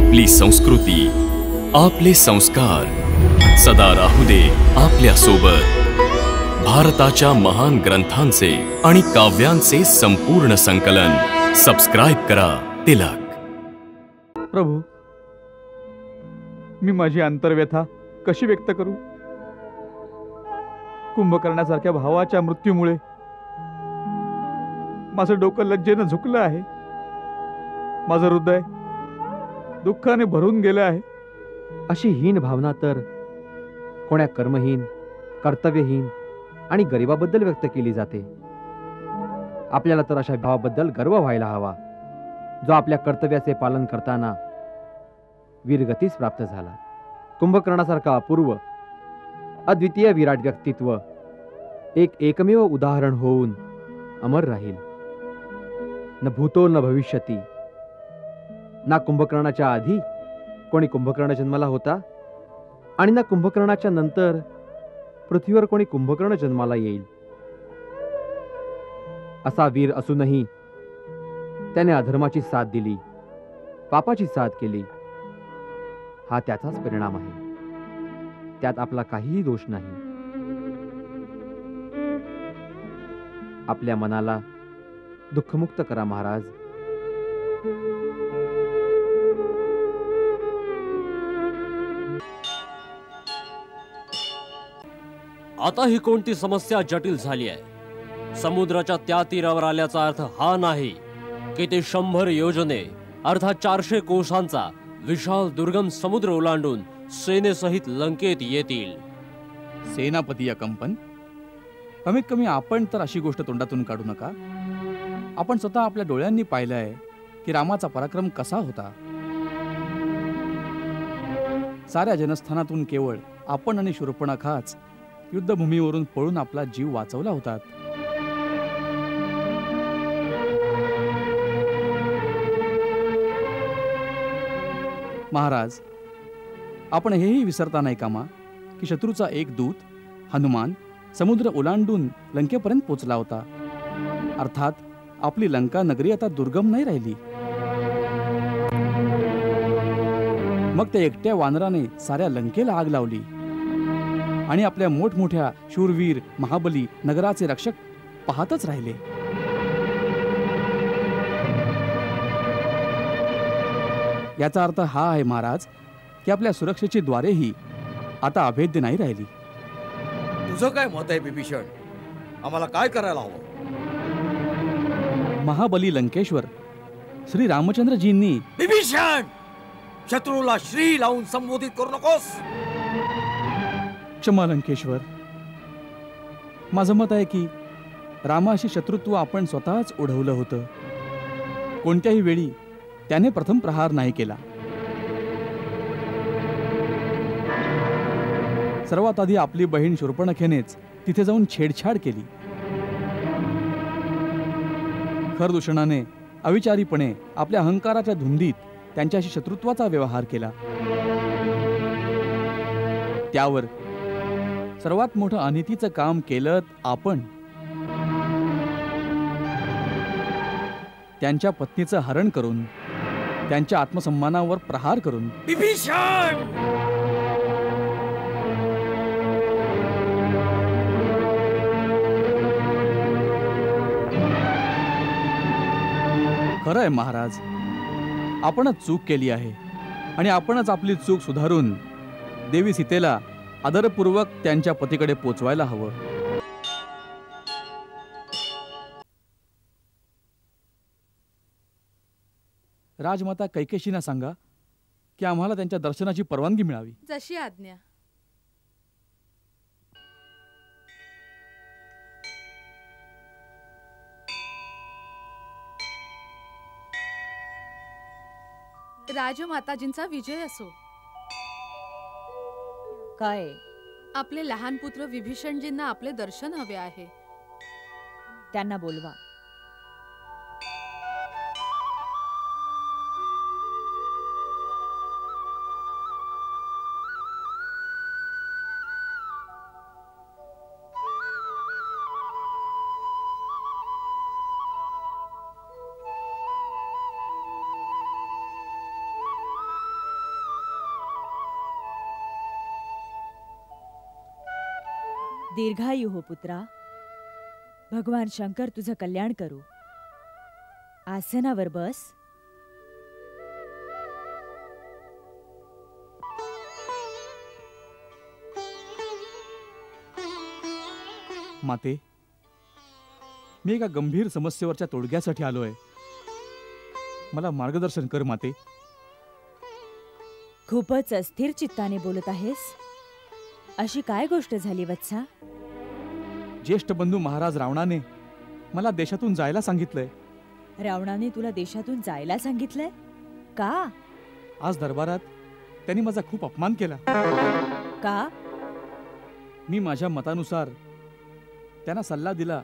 आपली संस्कृती, आपले संस्कार सदा राहू दे आपल्या सोबत। भारताच्या महान ग्रंथांचे आणि काव्यांचे संपूर्ण संकलन सबस्क्राइब करा तिलक। प्रभू, मी माझी अंतर्व्यथा कशी व्यक्त करू? कुंभकर्णासारख्या भावाच्या मृत्यूमुळे माझं डोकं लज्जेनं झुकलं आहे। माझं हृदय दुःखाने भरून गेलं आहे। अशी हीन भावना तर कोण्या कर्महीन, कर्तव्यहीन आणि गरिबाबद्दल व्यक्त केली जाते। आपल्याला तर अशा भावाबद्दल गर्व व्हायला हवा, जो आपल्या कर्तव्याचे पालन करताना वीरगतीस प्राप्त झाला। कुंभकर्णासारखा अपूर्व अद्वितीय विराट व्यक्तित्व एकमेव उदाहरण होऊन अमर राहील। न भूतो न भविष्यती। ना कुंभकर्णाच्या आधी कोणी कुंभकर्ण जन्माला होता आणि ना कुंभकर्णाच्या नंतर पृथ्वीवर कोणी कुंभकर्ण जन्माला येईल। असा वीर असूनही त्याने अधर्माची साथ दिली, पापाची साथ केली। हा त्याचाच परिणाम आहे, त्यात आपला काहीही दोष नाही। आपल्या मनाला दुःखमुक्त करा महाराज। आता ही कोणती समस्या जटिल झाली आहे? समुद्राच्या त्या तीरावर आल्याचा अर्थ हा नाही की ते 100 योजने अर्थात 400 कोसांचा विशाल दुर्गम समुद्र ओलांडून सेनेसहित लंकेत येतील। सेनापती या कंपन, कमीत कमी आपण तर अशी गोष्ट तोंडातून काढू नका। आपण स्वतः आपल्या डोळ्यांनी पाहिलंय की रामाचा पराक्रम कसा होता। साऱ्या जनस्थानातून केवळ आपण आणि शूर्पणखाच युद्धभूमीवरून पळून आपला जीव वाचवला होता। महाराज, आपण हेही विसरता नाही कामा की शत्रूचा एक दूत हनुमान समुद्र ओलांडून लंकेपर्यंत पोचला होता। अर्थात आपली लंका नगरी आता दुर्गम नाही राहिली। मग त्या एकट्या वानराने साऱ्या लंकेला आग लावली आणि आपल्या मोठमोठ्या शूरवीर महाबली नगराचे रक्षक पाहतच राहिले। याचा अर्थ हा आहे महाराज की आपल्या सुरक्षेची द्वारेही आता अभेद्य नाही राहिली। तुझं काय मत आहे विभीषण? आम्हाला काय करायला हवं? महाबली लंकेश्वर श्री रामचंद्रजींनी विभीषण, शत्रूला श्री लावून संबोधित करू नकोस। क्षमा लंकेश्वर, माझं मत आहे की रामाशी शत्रुत्व आपण स्वतःच ओढवलं होतं। कोणत्याही वेळी त्याने प्रथम प्रहार नाही केला। सर्वात आधी आपली बहीण शूर्पणखेनेच तिथे जाऊन छेडछाड केली। खरदूषणाने अविचारीपणे आपल्या अहंकाराच्या धुंदीत त्यांच्याशी शत्रुत्वाचा व्यवहार केला। त्यावर सर्वात मोठं अनितीचं काम केलं आपण। त्यांच्या पत्नीचं हरण करून, त्यांच्या आत्मसन्मानावर प्रहार करून। विभीषण, खरं आहे महाराज, आपणच चूक केली आहे आणि आपणच आपली चूक सुधारून देवी सीतेला आदरपूर्वक त्यांच्या पतीकडे पोचवायला हवं। राजमाता कैकेशींना सांगा की आम्हाला त्यांच्या दर्शनाची परवानगी मिळावी। जशी आज्ञा। राजमाताजींचा विजय असो। काय? आपले लहान पुत्र विभीषणजींना आपले दर्शन हवे आहे। त्यांना बोलवा। दीर्घायु हो पुत्रा. भगवान शंकर तुझं कल्याण करू. आसनावर बस. माते, मी एका गंभीर समस्येवरच्या तोडग्यासाठी आलोय. मला मार्गदर्शन कर माते. खूपच अस्थिर चित्ताने बोलत आहेस. अशी काय गोष्ट झाली वत्सा? ज्येष्ठ बंधू महाराज रावणाने मला देशातून जायला सांगितलंय. रावणाने तुला देशातून जायला सांगितलंय? का? आज दरबारात त्यांनी माझा खूप अपमान केला. का? मी माझ्या मतानुसार त्यांना सल्ला दिला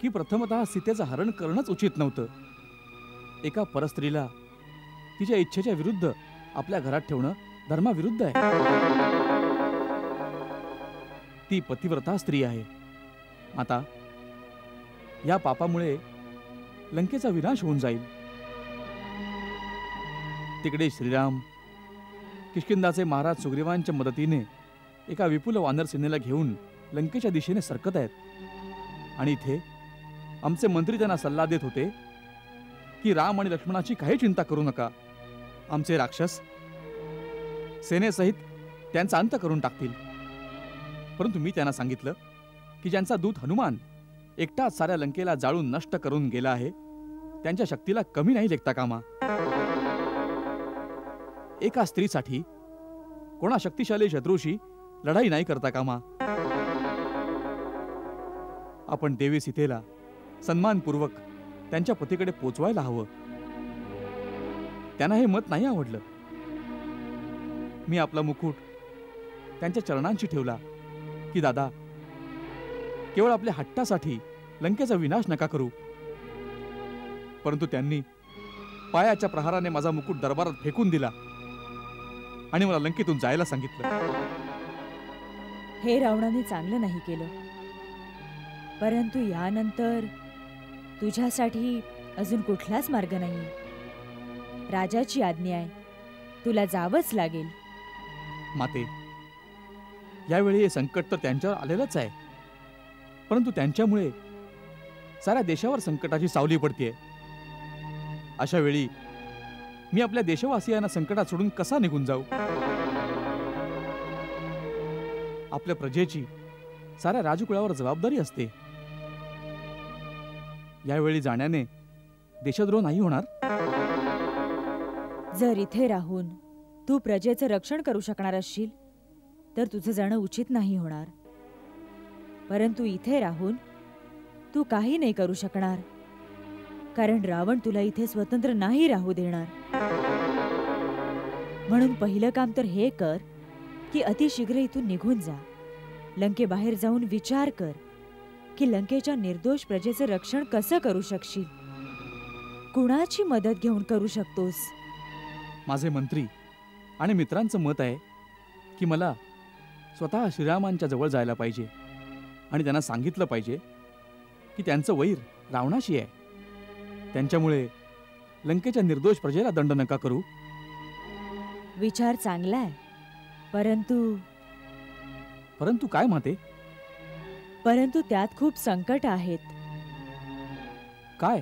की प्रथमतः सीतेचं हरण करणंच उचित नव्हतं. एका परस्त्रीला तिच्या इच्छेच्या विरुद्ध आपल्या घरात ठेवणं धर्माविरुद्ध आहे. ती पतिव्रता स्त्री आहे. आता या पापामुळे लंकेचा विनाश होऊन जाईल. तिकडे श्रीराम किष्किंधाचे महाराज सुग्रीवांच्या मदतीने एका विपुल वानर सेनेला घेऊन लंकेच्या दिशेने सरकत आहेत. आणि इथे आमचे मंत्री त्यांना सल्ला देत होते की राम आणि लक्ष्मणाची काही चिंता करू नका. आमचे राक्षस सेनेसहित त्यांचा अंत करून टाकतील. परंतु मी त्यांना सांगितलं की ज्यांचा दूत हनुमान एकटाच साऱ्या लंकेला जाळून नष्ट करून गेला आहे, त्यांच्या शक्तीला कमी नाही लेखता कामा. एका स्त्रीसाठी कोणा शक्तिशाली शत्रूशी लढाई नाही करता कामा. आपण देवी सीतेला सन्मानपूर्वक त्यांच्या पतीकडे पोचवायला हवं. त्यांना हे मत नाही आवडलं. मी आपला मुकुट त्यांच्या चरणांशी ठेवला की दादा, केवळ आपल्या हट्टासाठी लंकेचा विनाश नका करू. परंतु त्यांनी पायाच्या प्रहाराने माझा मुकुट दरबारात फेकून दिला आणि मला लंकेतून जायला सांगितलं. हे रावणाने चांगलं नाही केलं. परंतु यानंतर तुझ्यासाठी अजून कुठलाच मार्ग नाही. राजाची आज्ञा आहे, तुला जावंच लागेल. माते, यावेळी हे संकट तर त्यांच्यावर आलेलंच आहे. परंतु त्यांच्यामुळे साऱ्या देशावर संकटाची सावली पडतीये. अशा वेळी मी आपल्या देशवासियांना संकटात सोडून कसा निघून जाऊ? आपल्या प्रजेची साऱ्या राजकुळावर जबाबदारी असते. यावेळी जाण्याने देशद्रोह नाही होणार. जर इथे राहून तू प्रजेचं रक्षण करू शकणार असशील तर तुझं जाणं उचित नाही होणार. परंतु इथे राहून तू काही नाही करू शकणार, कारण रावण तुला इथे स्वतंत्र नाही राहू देणार. म्हणून पहिलं काम तर हे कर की अतिशीघ्र इथून निघून जा. लंकेबाहेर जाऊन विचार कर की लंकेच्या निर्दोष प्रजेचं रक्षण कसं करू शकशील, कुणाची मदत घेऊन करू शकतोस. माझे मंत्री आणि मित्रांचं मत आहे की मला स्वतः श्रीरामांच्या जवळ जायला पाहिजे आणि त्यांना सांगितलं पाहिजे की त्यांचं वैर रावणाशी आहे. त्यांच्यामुळे लंकेच्या निर्दोष प्रजेला दंड नका करू. विचार चांगला आहे, परंतु काय माते? परंतु त्यात खूप संकट आहेत. काय?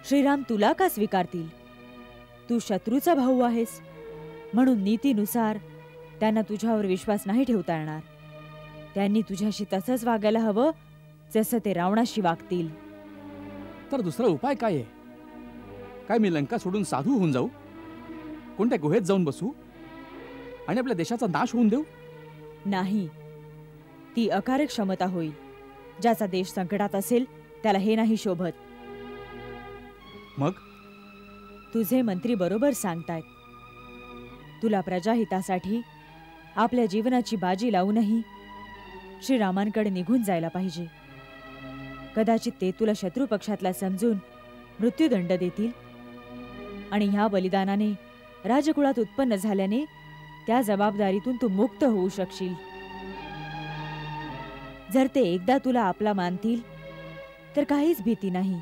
श्रीराम तुला का स्वीकारतील? तू शत्रूचा भाऊ आहेस, म्हणून नीतीनुसार त्यांना तुझ्यावर विश्वास नाही ठेवता येणार. त्यांनी तुझ्याशी तसंच वागायला हवं जसं ते रावणाशी वागतील. तर दुसरा उपाय काय आहे? काय मी लंका सोडून साधू होऊन जाऊ? कोणत्या गुहेत जाऊन बसू आणि आपल्या देशाचा नाश होऊन देऊ? नाही, ती अकार्यक्षमता होईल. ज्याचा देश संकटात असेल त्याला हे नाही शोभत. मग तुझे मंत्री बरोबर सांगतायत. तुला प्रजाहितासाठी आपल्या जीवनाची बाजी लावूनही श्रीरामांकडे निघून जायला पाहिजे. कदाचित ते तुला शत्रू पक्षातला समजून मृत्यूदंड देतील आणि ह्या बलिदानाने राजकुळात उत्पन्न झाल्याने त्या जबाबदारीतून तू मुक्त होऊ शकशील. जर ते एकदा तुला आपला मानतील तर काहीच भीती नाही,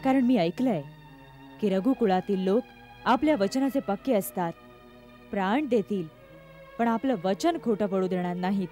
कारण मी ऐकलंय की रघुकुळातील लोक आपल्या वचनाचे पक्के असतात. प्राण देतील पण आपलं वचन खोटं पडू देणार नाहीत.